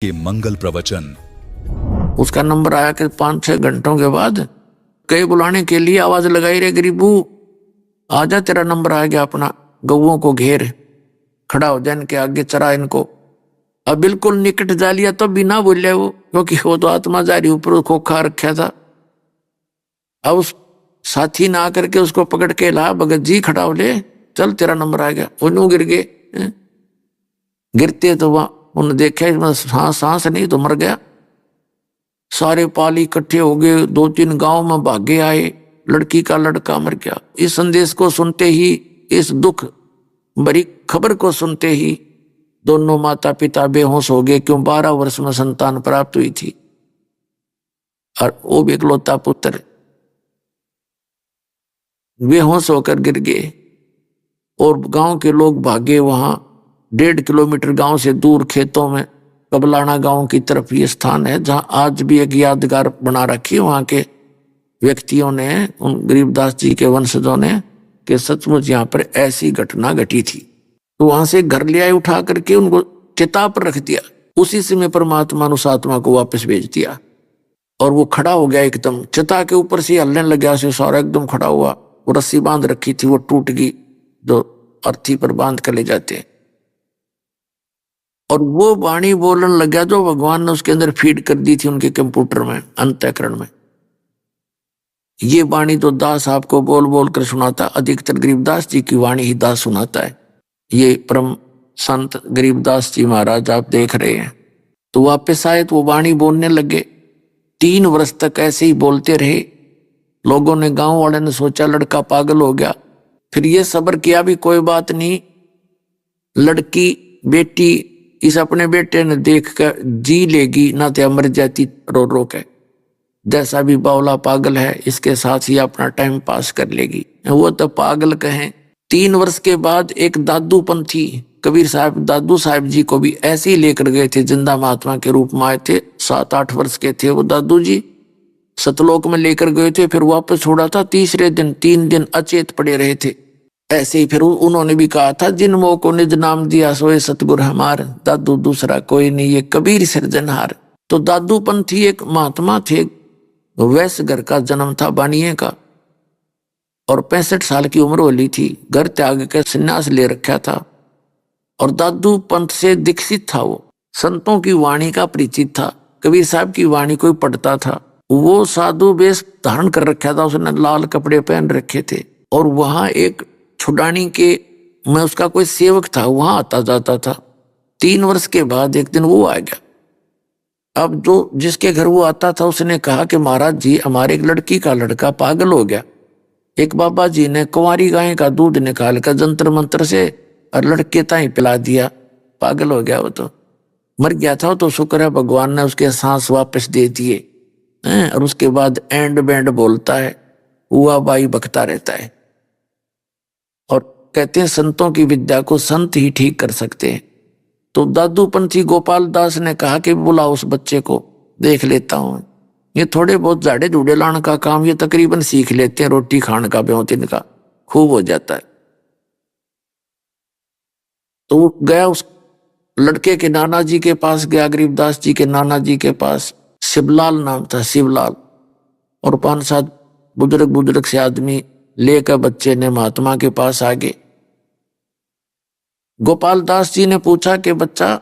के मंगल प्रवचन। उसका नंबर आया कि 5-6 घंटों के बाद कई बुलाने के लिए आवाज लगाई, रे गरीबू आजा, तेरा नंबर आ गया, अपना गऊओं को घेर, खड़ा हो जा, इनके आगे चरा इनको। अब बिल्कुल निकट जा लिया तो भी ना बोलिया वो, क्योंकि वो तो आत्मा जारी ऊपर खोखा रखा था। अब उस साथी ने आकर के उसको पकड़ के ला, भगत जी खड़ा हो ले, चल तेरा नंबर आ गया। वो यूं गिर गए। गिरते तो वहां उन्होंने देखा इसमें सांस नहीं तो मर गया। सारे पाली इकट्ठे हो गए, 2-3 गांव में भागे आए, लड़की का लड़का मर गया। इस संदेश को सुनते ही, इस दुख भरी खबर को सुनते ही दोनों माता पिता बेहोश हो गए, क्यों 12 वर्ष में संतान प्राप्त हुई थी और वो भी इकलौता पुत्र बेहोश होकर गिर गए। और गांव के लोग भागे वहां 1.5 किलोमीटर गांव से दूर खेतों में कबलाना गांव की तरफ ये स्थान है, जहां आज भी एक यादगार बना रखी वहां के व्यक्तियों ने, उन गरीबदास जी के वंशजों ने, कि सचमुच यहाँ पर ऐसी घटना घटी थी। तो वहां से घर ले आए, उठा करके उनको चिता पर रख दिया। उसी समय परमात्मा ने उस आत्मा को वापस भेज दिया और वो खड़ा हो गया एकदम। चिता के ऊपर से हलने लग गया, से सारा एकदम खड़ा हुआ। वो रस्सी बांध रखी थी, वो टूट गई, जो अर्थी पर बांध कर ले जाते। और वो वाणी बोलने लग गया जो भगवान ने उसके अंदर फीड कर दी थी उनके कंप्यूटर में, अंतःकरण में। ये वाणी तो दास आपको बोल बोल कर सुनाता, अधिकतर गरीबदास जी की वाणी ही दास सुनाता है। ये परम संत गरीबदास जी महाराज आप देख रहे हैं। तो वापस आए तो वो वाणी बोलने लगे। 3 वर्ष तक ऐसे ही बोलते रहे। लोगों ने, गांव वाले ने सोचा लड़का पागल हो गया। फिर ये सब्र किया भी कोई बात नहीं, लड़की बेटी इस अपने बेटे ने देख कर जी लेगी, ना तो मर जाती रो रो के। जैसा भी बावला पागल है, इसके साथ ही अपना टाइम पास कर लेगी। वो तो पागल कहें। 3 वर्ष के बाद एक दादू पंथी कबीर साहब, दादू साहब जी को भी ऐसे ही लेकर गए थे, जिंदा महात्मा के रूप में आए थे। 7-8 वर्ष के थे वो दादू जी, सतलोक में लेकर गए थे। फिर वापस छोड़ा था, तीसरे दिन 3 दिन अचेत पड़े रहे थे। ऐसे ही फिर उन्होंने भी कहा था, जिन मोह को निज नाम दिया सोए सतगुर हमार, दादू दूसरा कोई नहीं ये कबीर सिरजनहार। तो दादू पंथी एक महात्मा थे, वैश्य घर का जन्म था, बानिये का, और 65 साल की उम्र होली थी। घर त्याग के संन्यास ले रखा था और दादू पंथ से दीक्षित था। वो संतों की वाणी का परिचित था। कबीर साहब की वाणी कोई पढ़ता था। वो साधु वेश धारण कर रखा था, उसने लाल कपड़े पहन रखे थे। और वहां एक छुडानी के में उसका कोई सेवक था, वहां आता जाता था। 3 वर्ष के बाद एक दिन वो आ गया। अब जो जिसके घर वो आता था उसने कहा कि महाराज जी, हमारे एक लड़की का लड़का पागल हो गया। एक बाबा जी ने कुंवारी गाय का दूध निकाल कर जंतर मंत्र से और लड़के ताई पिला दिया, पागल हो गया। वो तो मर गया था, तो शुक्र है भगवान ने उसके सांस वापस दे दिए। और उसके बाद एंड बैंड बोलता है, हुआ बाई बकता रहता है। और कहते हैं संतों की विद्या को संत ही ठीक कर सकते हैं। तो दादू पंथी गोपाल दास ने कहा कि बुलाओ उस बच्चे को, देख लेता हूं। ये थोड़े बहुत झाड़े झूड़े लाने का काम ये तकरीबन सीख लेते हैं, रोटी खाने का ब्योतिन का खूब हो जाता है। तो वो गया, उस लड़के के नाना जी के पास गया, गरीबदास जी के नाना जी के पास। शिवलाल नाम था, शिवलाल। और 5-7 बुजुर्ग से आदमी लेकर बच्चे ने महात्मा के पास आ गए। गोपाल दास जी ने पूछा कि बच्चा,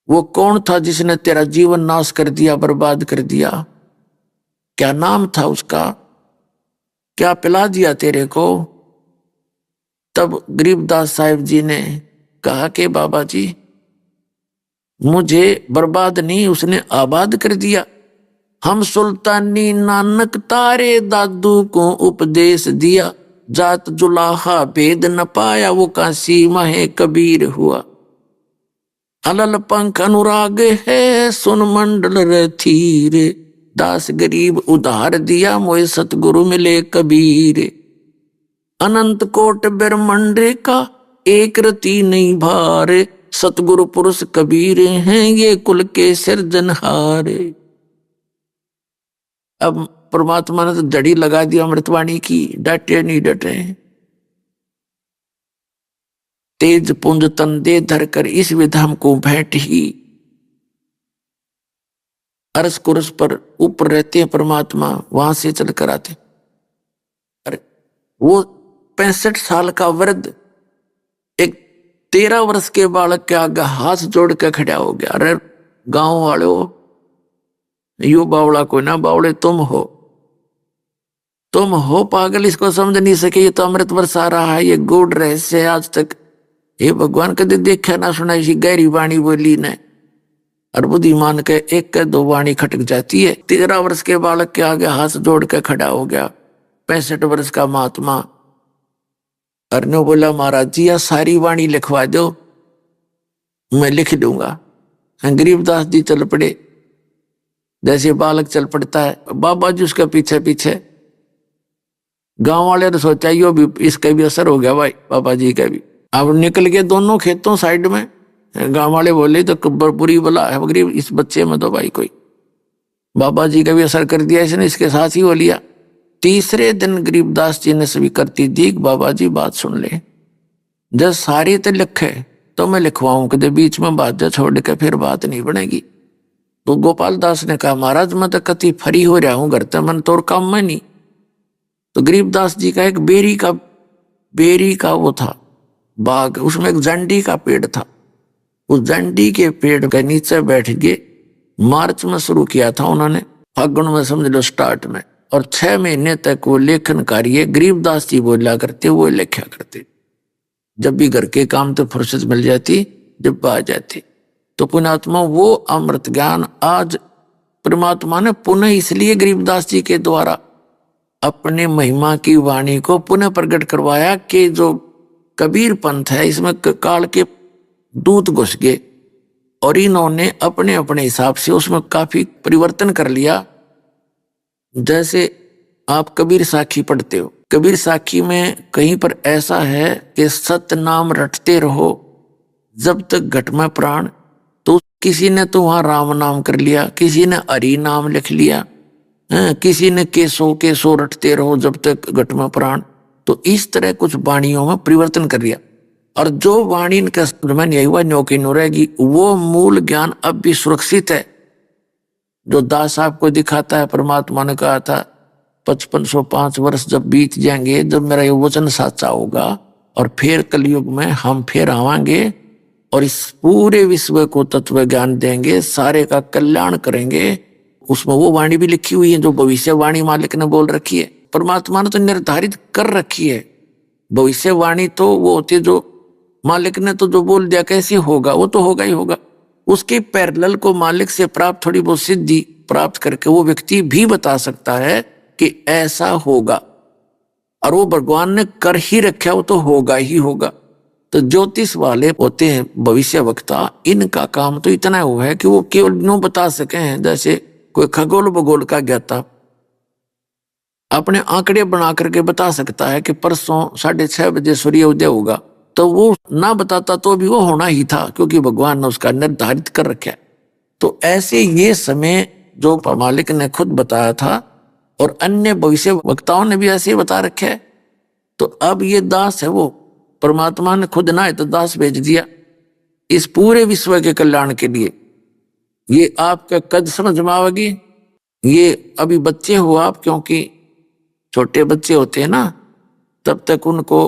वो कौन था जिसने तेरा जीवन नाश कर दिया, बर्बाद कर दिया? क्या नाम था उसका? क्या पिला दिया तेरे को? तब गरीबदास साहिब जी ने कहा कि बाबा जी, मुझे बर्बाद नहीं, उसने आबाद कर दिया। हम सुल्तानी नानक तारे दादू को उपदेश दिया, जात जुलाहा भेद न पाया, वो काशी माहे कबीर हुआ। अलल पंख अनुराग है सुन मंडल रथीर, दास गरीब उधार दिया मोए सतगुरु मिले कबीर। अनंत कोट ब्रह्मंड का एक रति नहीं भार, सतगुरु पुरुष कबीर हैं ये कुल के सिरजनहार। अब परमात्मा ने तो जड़ी लगा दी अमृतवाणी की, डटे नहीं डटे। तेज पुंज तन दे धर कर इस विधम को भेंट ही, अरस कुरस पर ऊपर रहते हैं परमात्मा, वहां से चल कर आते। अरे वो 65 साल का वृद्ध एक 13 वर्ष के बालक के आगे हाथ जोड़ के खड़ा हो गया। अरे गांव वाले हो, यो बावड़ा कोई ना बावड़े, तुम हो पागल, इसको समझ नहीं सके, ये तो अमृत बरसा रहा है, ये गूढ़ रहस्य है आज तक। हे भगवान कदे देखा ना सुना इसी गहरी वाणी बोली ने। और बुद्धिमान के एक के दो वाणी खटक जाती है। 13 वर्ष के बालक के आगे हाथ जोड़ के खड़ा हो गया 65 वर्ष का महात्मा। अर्नो बोला महाराज जी या सारी वाणी लिखवा दो, मैं लिख दूंगा। गरीबदास जी चल पड़े, जैसे बालक चल पड़ता है, बाबा जी उसके पीछे पीछे। गांव वाले ने सोचा यो भी इसका भी असर हो गया भाई, बाबा जी का भी। अब निकल गए दोनों खेतों साइड में। गांव वाले बोले तो बुरी बला है गरीब इस बच्चे में तो भाई कोई। बाबा जी का भी असर कर दिया इसने, इसके साथ ही हो लिया। तीसरे दिन गरीबदास जी ने सभी करती दीख, बाबा जी बात सुन ले, जब सारी तो लिखे तो मैं लिखवाऊं, कदे बीच में बात जो छोड़ के फिर बात नहीं बनेगी। तो गोपाल दास ने कहा महाराज मैं तो कति फरी हो रहा हूं घर तक, मन तोर काम में नहीं। तो गरीबदास जी का एक बेरी का वो था बाग, उसमें एक जंडी का पेड़ था। उस जंडी के पेड़ के नीचे बैठ के मार्च में शुरू किया था उन्होंने, फागुन में समझ लो स्टार्ट में, और 6 महीने तक वो लेखन कार्य गरीबदास जी बोला करते, वो लिखा करते। जब भी घर के काम तो फुर्सत मिल जाती, जब आ जाती तो पुण्यात्मा वो अमृत ज्ञान आज परमात्मा ने पुनः इसलिए गरीबदास जी के द्वारा अपने महिमा की वाणी को पुनः प्रकट करवाया कि जो कबीर पंथ है इसमें काल के दूत घुस गए और इन्होंने अपने अपने हिसाब से उसमें काफी परिवर्तन कर लिया। जैसे आप कबीर साखी पढ़ते हो, कबीर साखी में कहीं पर ऐसा है कि सत नाम रटते रहो जब तक घट में प्राण। तो किसी ने तो वहां राम नाम कर लिया, किसी ने हरि नाम लिख लिया, किसी ने केसो रटते रहो जब तक घट में प्राण। तो इस तरह कुछ वाणियों में परिवर्तन कर लिया, और जो वाणी इनका समझ यही हुआ न्योकी नो रहेगी, वो मूल ज्ञान अब भी सुरक्षित है जो दास साहब को दिखाता है। परमात्मा ने कहा था 5505 वर्ष जब बीत जाएंगे, जब मेरा ये वचन साचा होगा और फिर कलयुग में हम फिर आवांगे और इस पूरे विश्व को तत्व ज्ञान देंगे, सारे का कल्याण करेंगे। उसमें वो वाणी भी लिखी हुई है जो भविष्यवाणी मालिक ने बोल रखी है। परमात्मा ने तो निर्धारित कर रखी है। भविष्यवाणी तो वो होती है जो मालिक ने तो जो बोल दिया कैसे होगा वो तो होगा ही होगा। उसके पैरेलल को मालिक से प्राप्त थोड़ी बहुत सिद्धि प्राप्त करके वो व्यक्ति भी बता सकता है कि ऐसा होगा, और वो भगवान ने कर ही रखा, वो तो होगा ही होगा। तो ज्योतिष वाले होते हैं भविष्य वक्ता, इनका काम तो इतना हुआ है कि वो केवल नो बता सके हैं, जैसे कोई खगोल भूगोल का ज्ञाता अपने आंकड़े बना करके बता सकता है कि परसों 6:30 बजे सूर्य उदय होगा, तो वो ना बताता तो भी वो होना ही था, क्योंकि भगवान ने उसका निर्धारित कर रखा है। तो ऐसे ये समय जो मालिक ने खुद बताया था और अन्य भविष्य वक्ताओं ने भी ऐसे ही बता रखे है। तो अब ये दास है, वो परमात्मा ने खुद ना है तो दास भेज दिया इस पूरे विश्व के कल्याण के लिए। ये आपका कद समझ में आवेगी। ये अभी बच्चे हो आप, क्योंकि छोटे बच्चे होते हैं ना, तब तक उनको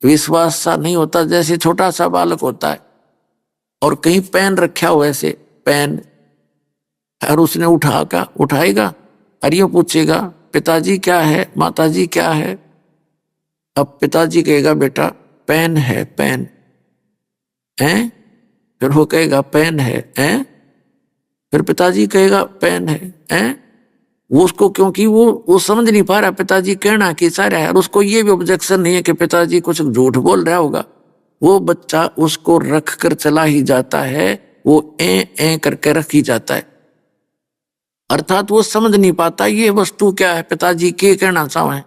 विश्वास सा नहीं होता, जैसे छोटा सा बालक होता है और कहीं पेन रखा हो ऐसे पेन, और उसने उठाएगा और ये पूछेगा पिताजी क्या है, माताजी क्या है। अब पिताजी कहेगा बेटा पेन है, पेन है, फिर वो कहेगा पेन है, फिर पिताजी कहेगा पेन है, वो उसको, क्योंकि वो समझ नहीं पा रहा पिताजी कहना कि चाह रहा है, और उसको ये भी ऑब्जेक्शन नहीं है कि पिताजी कुछ झूठ बोल रहा होगा। वो बच्चा उसको रख कर चला ही जाता है, वो ए करके रख ही जाता है, अर्थात वो समझ नहीं पाता ये वस्तु क्या है, पिताजी क्या कहना चाहे।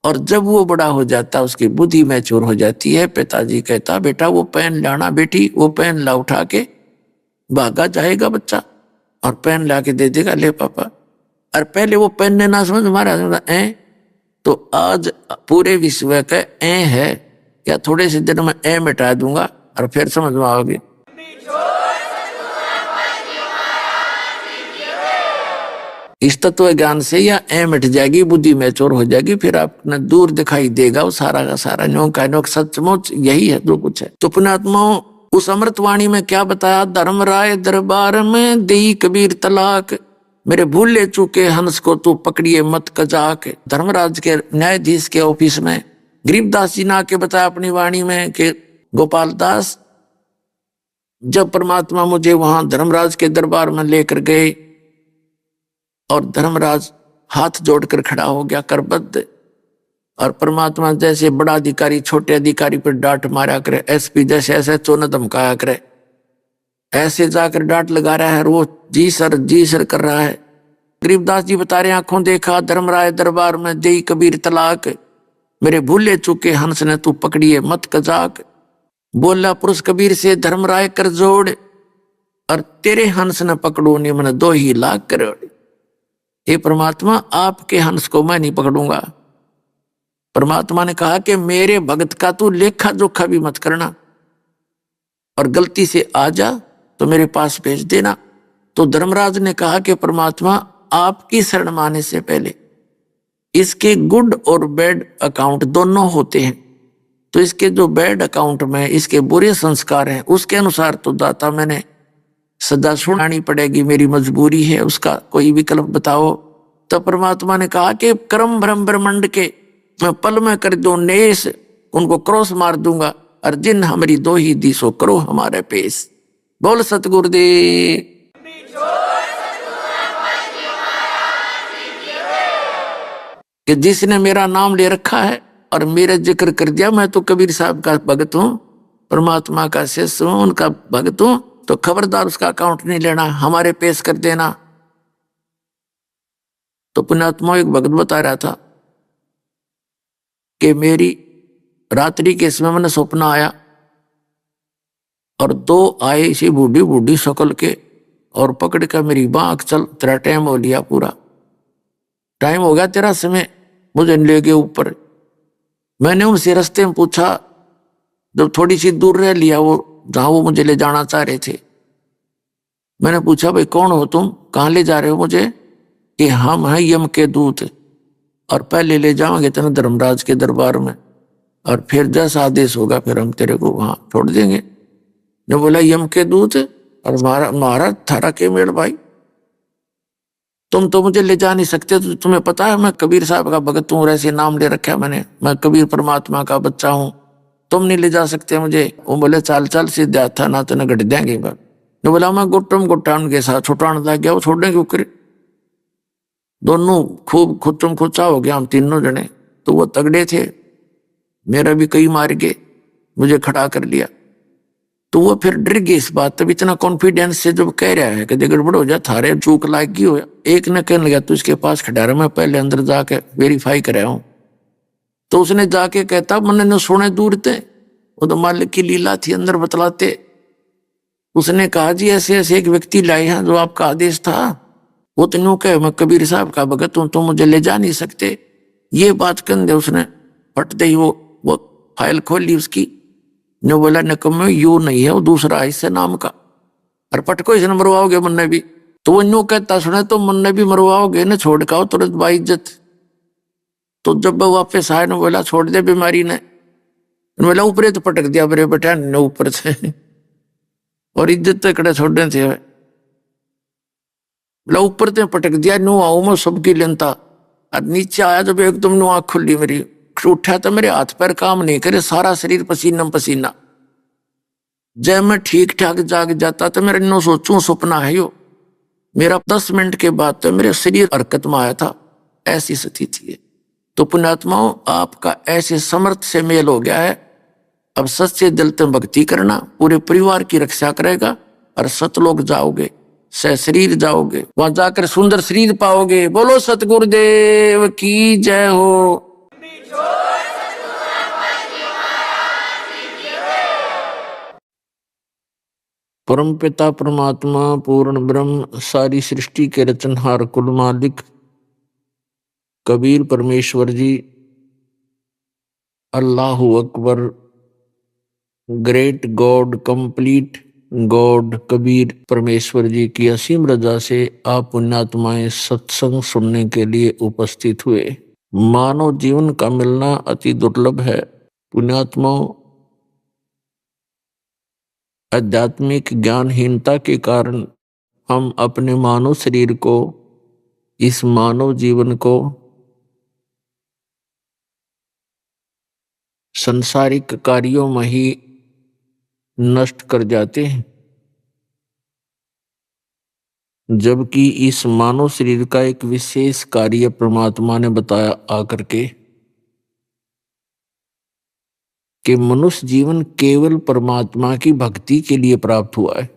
और जब वो बड़ा हो जाता है, उसकी बुद्धि मैच्योर हो जाती है, पिताजी कहता बेटा वो पेन लाना, बेटी वो पेन ला, उठा के भागा जाएगा बच्चा और पेन ला के दे देगा, ले पापा। और पहले वो पेन ने ना समझ मारा तो आज पूरे विश्व का है, या थोड़े से दिन में मिटा दूंगा और फिर समझ में आओगे। इस तत्व ज्ञान से या ए मिट जाएगी, बुद्धि मैच्योर हो जाएगी, फिर आपने दूर दिखाई देगा वो सारा का सारा न्यों का न्यों सचमुच यही है जो कुछ है। तो पुण्यात्माओं, उस अमृतवाणी में क्या बताया? धर्म राय दरबार में देई कबीर तलाक, मेरे भूले चूके हंस को तू पकड़िए मत कजाक। धर्मराज के न्यायाधीश के ऑफिस में गरीबदास जी ने आके बताया अपनी वाणी में कि गोपाल दास, जब परमात्मा मुझे वहां धर्मराज के दरबार में लेकर गए और धर्मराज हाथ जोड़कर खड़ा हो गया करबद्ध, और परमात्मा जैसे बड़ा अधिकारी छोटे अधिकारी पर डांट मारा करे, एसपी जैसे ऐसे चोन धमकाया करे, ऐसे जाकर डांट लगा रहा है, वो जी सर कर रहा है। गरीबदास जी बता रहे, आंखों देखा धर्मराय दरबार में देई कबीर तलाक, मेरे भूले चुके हंस ने तू पकड़िए मत कजाक। बोला पुरुष कबीर से धर्मराय कर जोड़, और तेरे हंस न पकड़ो ने मन 2 लाख करोड़। हे परमात्मा, आपके हंस को मैं नहीं पकड़ूंगा। परमात्मा ने कहा कि मेरे भगत का तू लेखा जोखा भी मत करना, और गलती से आ जा तो मेरे पास भेज देना। तो धर्मराज ने कहा कि परमात्मा, आपकी शरण माने से पहले इसके गुड और बैड अकाउंट दोनों होते हैं, तो इसके जो बैड अकाउंट में इसके बुरे संस्कार हैं उसके अनुसार तो दाता मैंने सदा सुनानी पड़ेगी, मेरी मजबूरी है, उसका कोई विकल्प बताओ। तो परमात्मा ने कहा कि कर्म भ्रम ब्रह्मंड के मैं पल में कर दूं नेस, उनको क्रॉस मार दूंगा, और जिन हमारी 2 दिशो करो हमारे पेश। बोल सतगुरुदेव। कि जिसने मेरा नाम ले रखा है और मेरा जिक्र कर दिया, मैं तो कबीर साहब का भगत हूं, परमात्मा का शिष्य हूं, उनका भगत हूं, तो खबरदार उसका अकाउंट नहीं लेना, हमारे पेश कर देना। तो पुण्यात्मा एक भगत बता रहा था कि मेरी रात्रि के समय मैंने सपना आया और 2 आए इसी बूढ़ी बूढ़ी शक्ल के, और पकड़ कर मेरी बांख, चल तेरा टाइम हो लिया, पूरा टाइम हो गया तेरा समय, मुझे ले गए ऊपर। मैंने उनसे रास्ते में पूछा, जब थोड़ी सी दूर रह लिया वो जहां वो मुझे ले जाना चाह रहे थे, मैंने पूछा भाई कौन हो तुम, कहाँ ले जा रहे हो मुझे? कि हम हैं यम के दूत, और पहले ले जाओगे तेरे धर्मराज के दरबार में, और फिर जैसा आदेश होगा फिर हम तेरे को वहां छोड़ देंगे। ने बोला यम के दूत और महाराज थारा के मेड़ भाई, तुम तो मुझे ले जा नहीं सकते, तो तुम्हें पता है मैं कबीर साहब का भगत हूँ, ऐसे नाम ले रखा है मैंने, मैं कबीर परमात्मा का बच्चा हूँ, तुम नहीं ले जा सकते मुझे। वो बोले चाल चाल सीधा था ना, तो न घट देंगे। ने बोला मैं गुट्टम गुट्टा उनके साथ छुटाने लग गया, वो छोड़ने क्यों करे, दोनों खूब खुच्चम खुच्चा हो गया हम तीनों जने। तो वो तगड़े थे, मेरा भी कई मार गए, मुझे खड़ा कर लिया। तो वो फिर डर गए इस बात, तब इतना कॉन्फिडेंस से जब कह रहा है कि गड़बड़ हो जा, थारे चूक लागी हो। एक ने कहने लगा तू इसके पास खड़ा रहा, मैं पहले अंदर जाके वेरीफाई कराया हूं। तो उसने जाके कहता मैंने न सुने दूर थे, वो तो मालिक की लीला थी, अंदर बतलाते। उसने कहा जी ऐसे ऐसे एक व्यक्ति लाए हैं जो आपका आदेश था, वो तो यूं कहे मैं कबीर साहब का भगत हूं, तो मुझे ले जा नहीं सकते। ये बात कहने उसने फटते ही वो फाइल खोली उसकी, ने बोला नकम्मे यू नहीं है, वो दूसरा है इससे नाम का, और पटको इसने मरवाओगे मुन्ने भी। तो वो यूं कहता सुने तो मुन्ने भी मरवाओगे न, छोड़ का तुरंत बाइज्जत। तो जब वो वापस आए ने बोला छोड़ दे बीमारी ने, बोला ऊपर तो पटक दिया बरे बेटा ने ऊपर से, और इज्जत तो कड़े छोड़ने थे, बोला ऊपर तो पटक दिया, नो आऊ मैं सबकी लेनता। और नीचे आया जब एकदम नो आँख खुली मेरी, उठा तो मेरे हाथ पैर काम नहीं करे, सारा शरीर पसीना पसीना। जब मैं ठीक ठाक जाग जाता तो मेरे नो सोचूं सपना है यो, मेरा 10 मिनट के बाद तो मेरे शरीर हरकत में आया था, ऐसी स्थिति है। तो पुण्यात्माओं, आपका ऐसे समर्थ से मेल हो गया है, अब सच्चे दिल से भक्ति करना, पूरे परिवार की रक्षा करेगा, और सतलोक जाओगे, शरीर जाओगे, वहां जाकर सुंदर शरीर पाओगे। बोलो सतगुरुदेव की जय हो। परम पिता परमात्मा पूर्ण ब्रह्म सारी सृष्टि के रचनहार कुल मालिक कबीर परमेश्वर जी, अल्लाहु Akbar, great God, complete God Kabir परमेश्वर जी की असीम रजा से आप पुण्यात्माएं सत्संग सुनने के लिए उपस्थित हुए। मानव जीवन का मिलना अति दुर्लभ है। पुण्यात्माओं, आध्यात्मिक ज्ञानहीनता के कारण हम अपने मानव शरीर को, इस मानव जीवन को संसारिक कार्यों में ही नष्ट कर जाते हैं, जबकि इस मानव शरीर का एक विशेष कार्य परमात्मा ने बताया आकर के कि मनुष्य जीवन केवल परमात्मा की भक्ति के लिए प्राप्त हुआ है।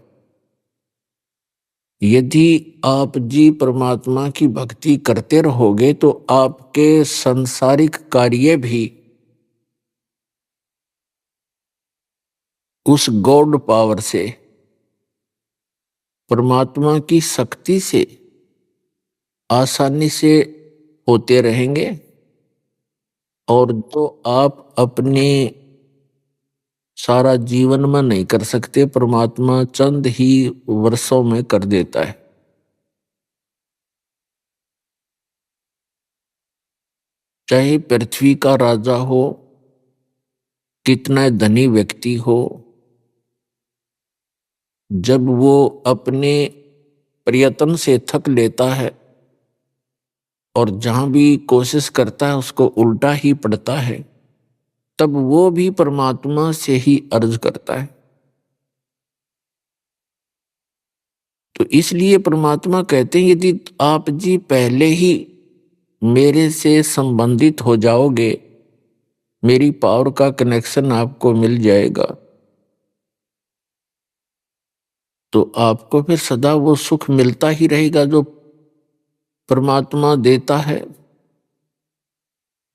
यदि आप जी परमात्मा की भक्ति करते रहोगे तो आपके सांसारिक कार्य भी उस गॉड पावर से, परमात्मा की शक्ति से आसानी से होते रहेंगे, और जो आप अपने सारा जीवन में नहीं कर सकते, परमात्मा चंद ही वर्षों में कर देता है। चाहे पृथ्वी का राजा हो, कितना धनी व्यक्ति हो, जब वो अपने प्रयत्न से थक लेता है और जहां भी कोशिश करता है उसको उल्टा ही पड़ता है, तब वो भी परमात्मा से ही अर्ज करता है। तो इसलिए परमात्मा कहते हैं यदि आप जी पहले ही मेरे से संबंधित हो जाओगे, मेरी पावर का कनेक्शन आपको मिल जाएगा, तो आपको फिर सदा वो सुख मिलता ही रहेगा जो परमात्मा देता है।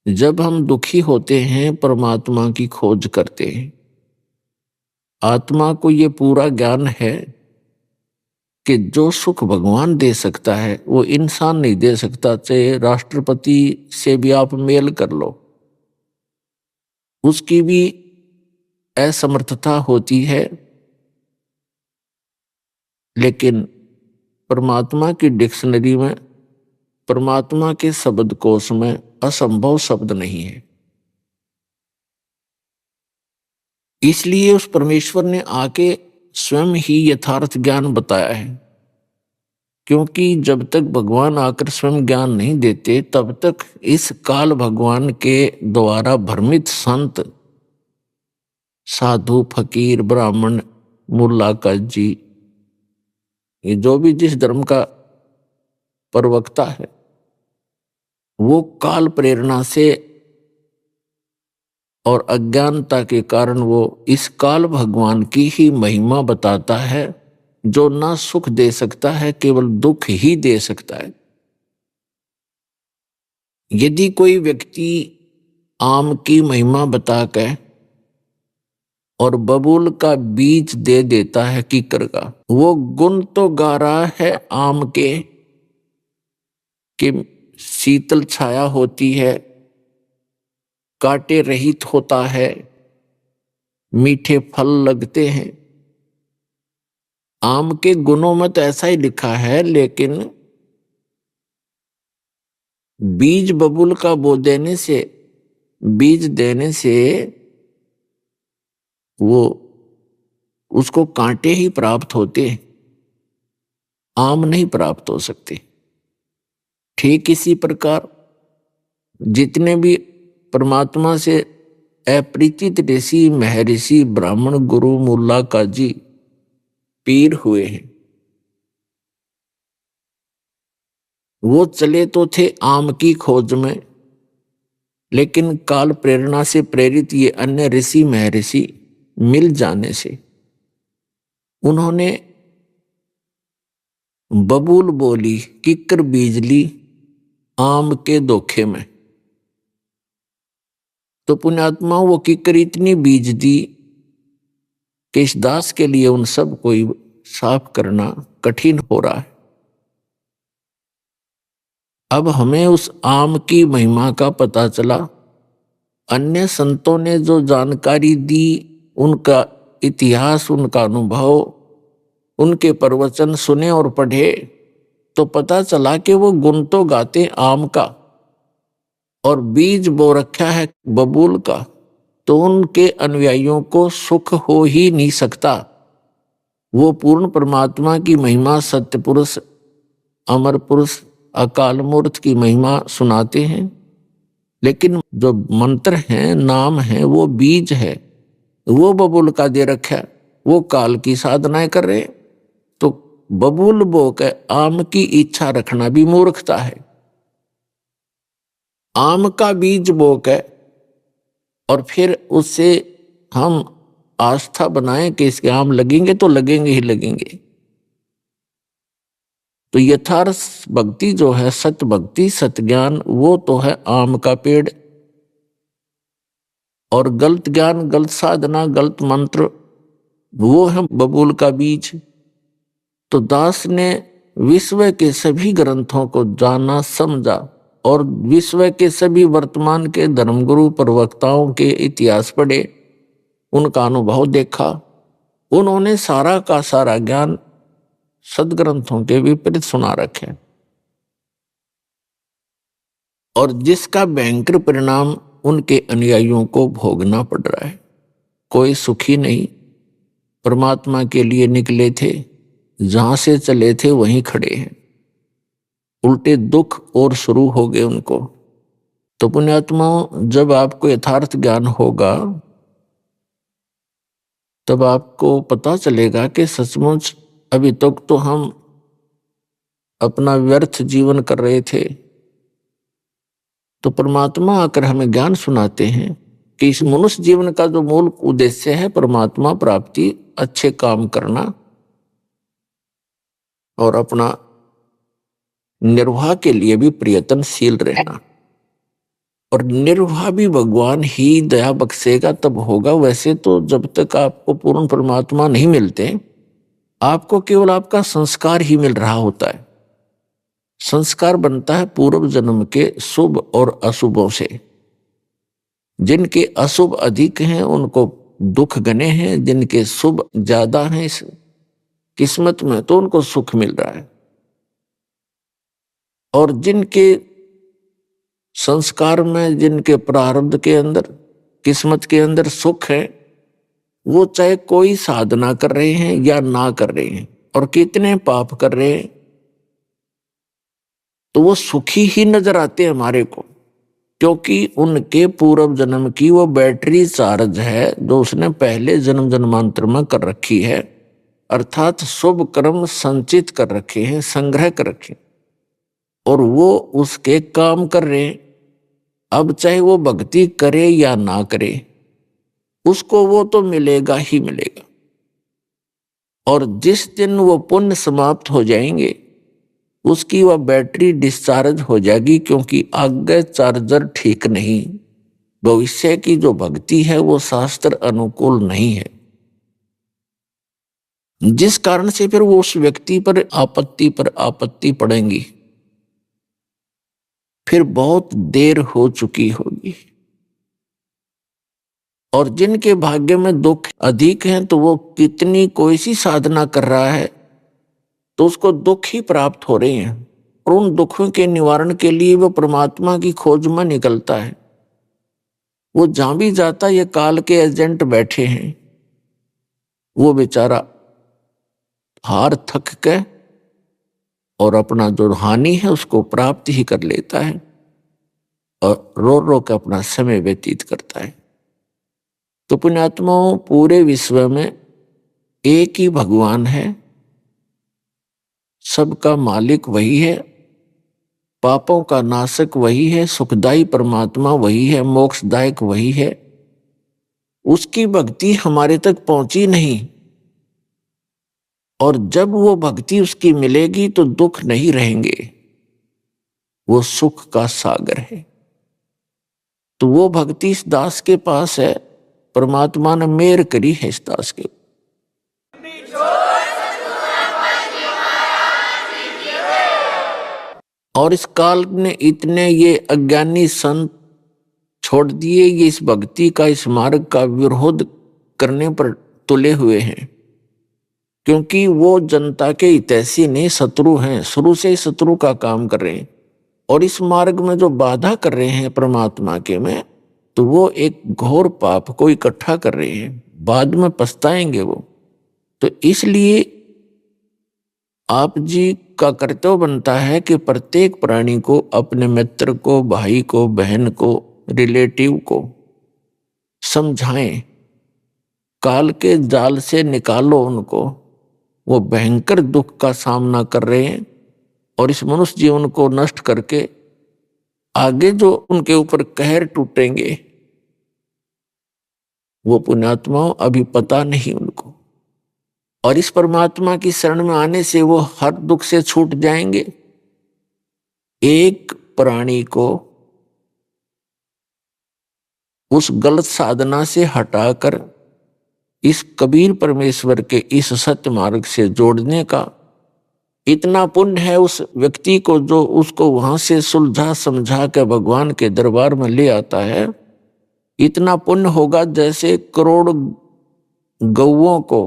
जब हम दुखी होते हैं परमात्मा की खोज करते हैं। आत्मा को ये पूरा ज्ञान है कि जो सुख भगवान दे सकता है वो इंसान नहीं दे सकता। चाहे राष्ट्रपति से भी आप मेल कर लो, उसकी भी असमर्थता होती है, लेकिन परमात्मा की डिक्शनरी में, परमात्मा के शब्दकोश में असंभव शब्द नहीं है। इसलिए उस परमेश्वर ने आके स्वयं ही यथार्थ ज्ञान बताया है, क्योंकि जब तक भगवान आकर स्वयं ज्ञान नहीं देते तब तक इस काल भगवान के द्वारा भ्रमित संत, साधु, फकीर, ब्राह्मण, मुल्ला काजी, ये जो भी जिस धर्म का प्रवक्ता है, वो काल प्रेरणा से और अज्ञानता के कारण वो इस काल भगवान की ही महिमा बताता है, जो ना सुख दे सकता है, केवल दुख ही दे सकता है। यदि कोई व्यक्ति आम की महिमा बताकर और बबूल का बीज दे देता है कीकर का, वो गुण तो गा रहा है आम के कि शीतल छाया होती है, कांटे रहित होता है, मीठे फल लगते हैं। आम के गुणों में तो ऐसा ही लिखा है, लेकिन बीज बबूल का बो देने से, बीज देने से वो उसको कांटे ही प्राप्त होते हैं, आम नहीं प्राप्त हो सकते। ठीक इसी प्रकार जितने भी परमात्मा से अपरिचित ऋषि, महर्षि, ब्राह्मण, गुरु, मुल्ला, काजी, पीर हुए हैं, वो चले तो थे आम की खोज में, लेकिन काल प्रेरणा से प्रेरित ये अन्य ऋषि महर्षि मिल जाने से उन्होंने बबूल बोली, किक्कर बीज ली आम के धोखे में। तो पुण्यात्मा वो किक्कर इतनी बीज दी कि इस दास के लिए उन सब को साफ करना कठिन हो रहा है। अब हमें उस आम की महिमा का पता चला। अन्य संतों ने जो जानकारी दी, उनका इतिहास, उनका अनुभव उनके प्रवचन सुने और पढ़े तो पता चला कि वो गुण तो गाते आम का और बीज बो रखा है बबूल का, तो उनके अनुयायियों को सुख हो ही नहीं सकता। वो पूर्ण परमात्मा की महिमा, सत्य पुरुष, अमर पुरुष, अकाल मूर्त की महिमा सुनाते हैं, लेकिन जो मंत्र हैं, नाम है, वो बीज है, वो बबूल का दे रखा है। वो काल की साधनाएं कर रहे, तो बबूल बो के आम की इच्छा रखना भी मूर्खता है। आम का बीज बो के और फिर उससे हम आस्था बनाएं कि इसके आम लगेंगे तो लगेंगे ही लगेंगे। तो यथार्थ भक्ति जो है, सत्य भक्ति, सत्य ज्ञान, वो तो है आम का पेड़, और गलत ज्ञान, गलत साधना, गलत मंत्र, वो है बबूल का बीज। तो दास ने विश्व के सभी ग्रंथों को जाना, समझा, और विश्व के सभी वर्तमान के धर्मगुरु प्रवक्ताओं के इतिहास पढ़े, उनका अनुभव देखा। उन्होंने सारा का सारा ज्ञान सदग्रंथों के विपरीत सुना रखे, और जिसका भयंकर परिणाम उनके अनुयायियों को भोगना पड़ रहा है। कोई सुखी नहीं। परमात्मा के लिए निकले थे, जहां से चले थे वहीं खड़े हैं, उल्टे दुख और शुरू हो गए उनको। तो पुण्यात्माओं, जब आपको यथार्थ ज्ञान होगा तब आपको पता चलेगा कि सचमुच अभी तक तो हम अपना व्यर्थ जीवन कर रहे थे। तो परमात्मा आकर हमें ज्ञान सुनाते हैं कि इस मनुष्य जीवन का जो मूल उद्देश्य है परमात्मा प्राप्ति, अच्छे काम करना और अपना निर्वाह के लिए भी प्रयत्नशील रहना। और निर्वाह भी भगवान ही दया बख्शेगा तब होगा। वैसे तो जब तक आपको पूर्ण परमात्मा नहीं मिलते, आपको केवल आपका संस्कार ही मिल रहा होता है। संस्कार बनता है पूर्व जन्म के शुभ और अशुभों से। जिनके अशुभ अधिक हैं उनको दुख घने हैं, जिनके शुभ ज्यादा हैं इस किस्मत में तो उनको सुख मिल रहा है। और जिनके संस्कार में, जिनके प्रारब्ध के अंदर, किस्मत के अंदर सुख है, वो चाहे कोई साधना कर रहे हैं या ना कर रहे हैं और कितने पाप कर रहे हैं, तो वो सुखी ही नजर आते हैं हमारे को, क्योंकि उनके पूर्व जन्म की वो बैटरी चार्ज है जो उसने पहले जन्म जन्मांतर में कर रखी है, अर्थात शुभ कर्म संचित कर रखे हैं, संग्रह कर रखे, और वो उसके काम कर रहे हैं। अब चाहे वो भक्ति करे या ना करे, उसको वो तो मिलेगा ही मिलेगा। और जिस दिन वो पुण्य समाप्त हो जाएंगे, उसकी वह बैटरी डिस्चार्ज हो जाएगी, क्योंकि आगे चार्जर ठीक नहीं। भविष्य की जो भक्ति है वो शास्त्र अनुकूल नहीं है, जिस कारण से फिर वो उस व्यक्ति पर आपत्ति पड़ेंगी, फिर बहुत देर हो चुकी होगी। और जिनके भाग्य में दुख अधिक हैं, तो वो कितनी कोई सी साधना कर रहा है तो उसको दुख ही प्राप्त हो रहे हैं, और उन दुखों के निवारण के लिए वो परमात्मा की खोज में निकलता है। वो जहां भी जाता, ये काल के एजेंट बैठे हैं, वो बेचारा हार थक के और अपना जो हानि है उसको प्राप्त ही कर लेता है और रो रो के अपना समय व्यतीत करता है। तो पुण्यात्माओं, पूरे विश्व में एक ही भगवान है, सबका मालिक वही है, पापों का नाशक वही है, सुखदायी परमात्मा वही है, मोक्षदायक वही है। उसकी भक्ति हमारे तक पहुंची नहीं, और जब वो भक्ति उसकी मिलेगी तो दुख नहीं रहेंगे, वो सुख का सागर है। तो वो भक्ति इस दास के पास है, परमात्मा ने मेहर करी है इस दास के। और इस काल ने इतने ये अज्ञानी संत छोड़ दिए, ये इस भक्ति का, इस मार्ग का विरोध करने पर तुले हुए हैं। क्योंकि वो जनता के हितैषी नहीं, शत्रु हैं, शुरू से ही शत्रु का काम कर रहे हैं। और इस मार्ग में जो बाधा कर रहे हैं परमात्मा के में, तो वो एक घोर पाप को इकट्ठा कर रहे हैं, बाद में पछताएंगे वो। तो इसलिए आप जी का कर्तव्य बनता है कि प्रत्येक प्राणी को, अपने मित्र को, भाई को, बहन को, रिलेटिव को समझाएं, काल के जाल से निकालो उनको। वो भयंकर दुख का सामना कर रहे हैं और इस मनुष्य जीवन को नष्ट करके आगे जो उनके ऊपर कहर टूटेंगे, वो पुण्यात्माओं अभी पता नहीं उनको। और इस परमात्मा की शरण में आने से वो हर दुख से छूट जाएंगे। एक प्राणी को उस गलत साधना से हटाकर इस कबीर परमेश्वर के इस सत्य मार्ग से जोड़ने का इतना पुण्य है उस व्यक्ति को, जो उसको वहां से सुलझा समझा के भगवान के दरबार में ले आता है। इतना पुण्य होगा जैसे करोड़ गौओं को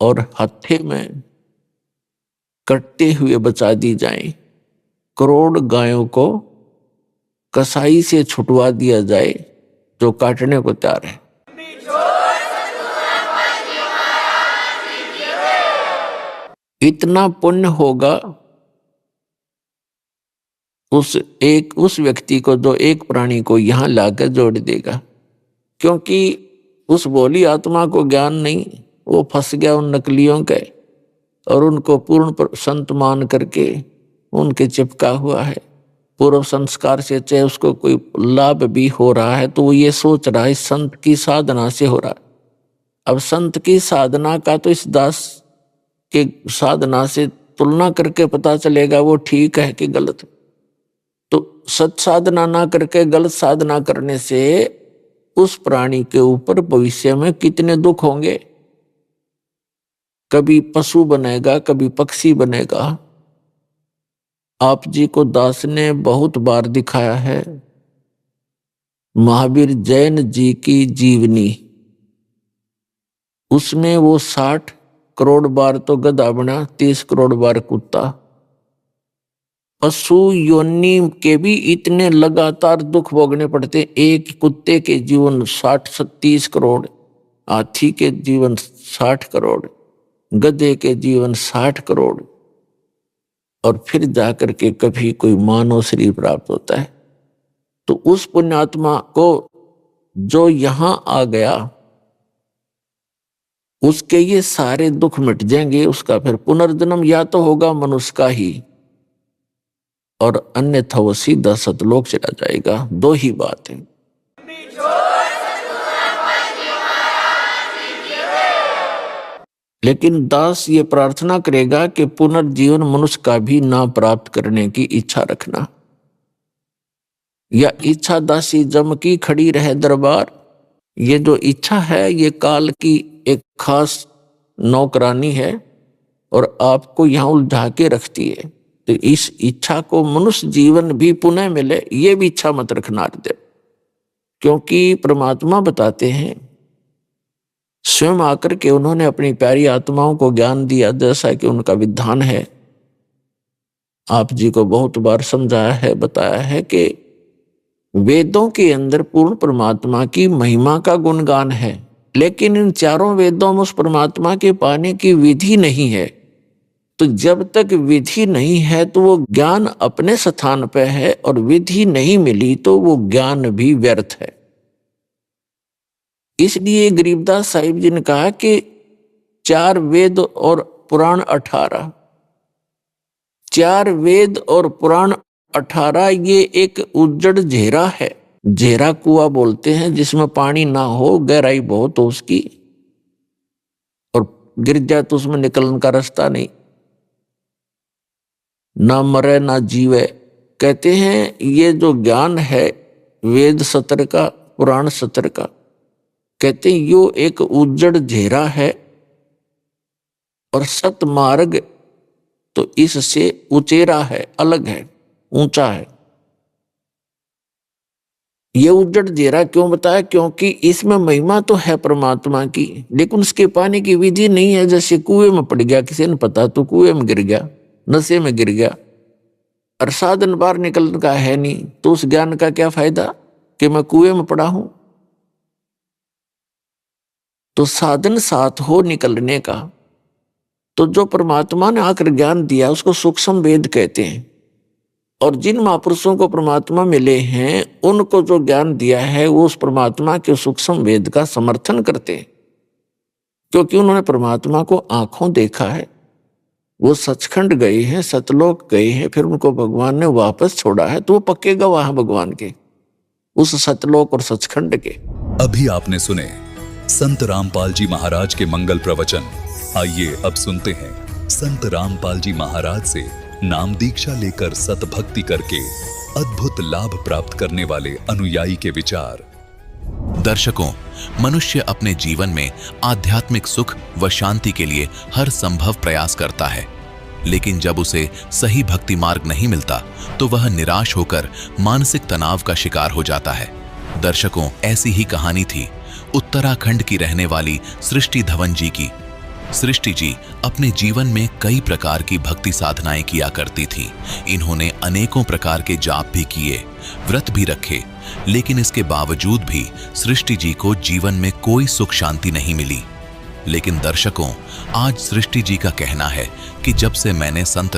और हत्थे में कटते हुए बचा दी जाए, करोड़ गायों को कसाई से छुटवा दिया जाए जो काटने को तैयार है। इतना पुण्य होगा उस व्यक्ति को जो एक प्राणी को यहां लाकर जोड़ देगा। क्योंकि उस भोली आत्मा को ज्ञान नहीं, वो फंस गया उन नकलियों के और उनको पूर्ण संत मान करके उनके चिपका हुआ है। पूर्व संस्कार से चाहे उसको कोई लाभ भी हो रहा है तो वो ये सोच रहा है संत की साधना से हो रहा है। अब संत की साधना का तो इस दास के साधना से तुलना करके पता चलेगा वो ठीक है कि गलत। तो सत साधना ना करके गलत साधना करने से उस प्राणी के ऊपर भविष्य में कितने दुख होंगे। कभी पशु बनेगा, कभी पक्षी बनेगा। आप जी को दास ने बहुत बार दिखाया है महावीर जैन जी की जीवनी, उसमें वो 60 करोड़ बार तो गधा बना, 30 करोड़ बार कुत्ता। पशु योनि के भी इतने लगातार दुख भोगने पड़ते। एक कुत्ते के जीवन 60-30 करोड़, हाथी के जीवन 60 करोड़, गधे के जीवन 60 करोड़, और फिर जाकर के कभी कोई मानव शरीर प्राप्त होता है। तो उस पुण्यात्मा को जो यहां आ गया उसके ये सारे दुख मिट जाएंगे। उसका फिर पुनर्जन्म या तो होगा मनुष्य का ही, और अन्यथा वो सीधा सतलोक चला जाएगा। दो ही बात है। लेकिन दास ये प्रार्थना करेगा कि पुनर्जीवन मनुष्य का भी ना प्राप्त करने की इच्छा रखना, या इच्छा दासी जम की खड़ी रहे दरबार। ये जो इच्छा है ये काल की एक खास नौकरानी है और आपको यहां उलझा के रखती है। तो इस इच्छा को मनुष्य जीवन भी पुनः मिले, ये भी इच्छा मत रखना दे। क्योंकि परमात्मा बताते हैं स्वयं आकर के उन्होंने अपनी प्यारी आत्माओं को ज्ञान दिया, जैसा कि उनका विधान है। आप जी को बहुत बार समझाया है, बताया है कि वेदों के अंदर पूर्ण परमात्मा की महिमा का गुणगान है, लेकिन इन चारों वेदों में उस परमात्मा के पाने की विधि नहीं है। तो जब तक विधि नहीं है तो वो ज्ञान अपने स्थान पे है, और विधि नहीं मिली तो वो ज्ञान भी व्यर्थ है। इसलिए गरीबदास साहिब जी ने कहा कि 4 वेद और पुराण 18, 4 वेद और पुराण 18 ये एक उज्जड़ घेरा है। घेरा कुआं बोलते हैं जिसमें पानी ना हो, गहराई बहुत हो उसकी, और गिर जाए तो उसमें निकलने का रास्ता नहीं, ना मरे ना जीवे। कहते हैं ये जो ज्ञान है वेद सत्र का, पुराण सत्र का, कहते हैं यो एक उज्जड़ घेरा है, और सत मार्ग तो इससे उचेरा है, अलग है, ऊंचा है। ये उजड़ जेरा क्यों बताया? क्योंकि इसमें महिमा तो है परमात्मा की, लेकिन उसके पाने की विधि नहीं है। जैसे कुएं में पड़ गया, किसी ने पता तो कुएं में गिर गया, नशे में गिर गया, और साधन बाहर निकलने का है नहीं, तो उस ज्ञान का क्या फायदा कि मैं कुएं में पड़ा हूं? तो साधन साथ हो निकलने का, तो जो परमात्मा ने आकर ज्ञान दिया उसको सूक्ष्म वेद कहते हैं। और जिन महापुरुषों को परमात्मा मिले हैं उनको जो ज्ञान दिया है वो उस परमात्मा के सूक्ष्म वेद का समर्थन करते हैं, क्योंकि उन्होंने परमात्मा को आंखों देखा है। वो सचखंड गए हैं, सतलोक गए हैं, फिर उनको भगवान ने वापस छोड़ा है, तो वो पक्के गवाह हैं भगवान के, उस सतलोक और सचखंड के। अभी आपने सुने संत रामपाल जी महाराज के मंगल प्रवचन। आइए अब सुनते हैं संत रामपाल जी महाराज से नाम दीक्षा लेकर सतभक्ति करके अद्भुत लाभ प्राप्त करने वाले अनुयायी के विचार। दर्शकों, मनुष्य अपने जीवन में आध्यात्मिक सुख व शांति के लिए हर संभव प्रयास करता है, लेकिन जब उसे सही भक्ति मार्ग नहीं मिलता तो वह निराश होकर मानसिक तनाव का शिकार हो जाता है। दर्शकों, ऐसी ही कहानी थी उत्तराखंड की रहने वाली सृष्टि धवन जी की। सृष्टि जी अपने जीवन में कई प्रकार की भक्ति साधनाएं किया करती थीं। इन्होंने अनेकों प्रकार के जाप भी किए, व्रत भी रखे, लेकिन इसके बावजूद भी सृष्टि जी को जीवन में कोई सुख शांति नहीं मिली। लेकिन दर्शकों, आज सृष्टि जी का कहना है कि जब से मैंने संत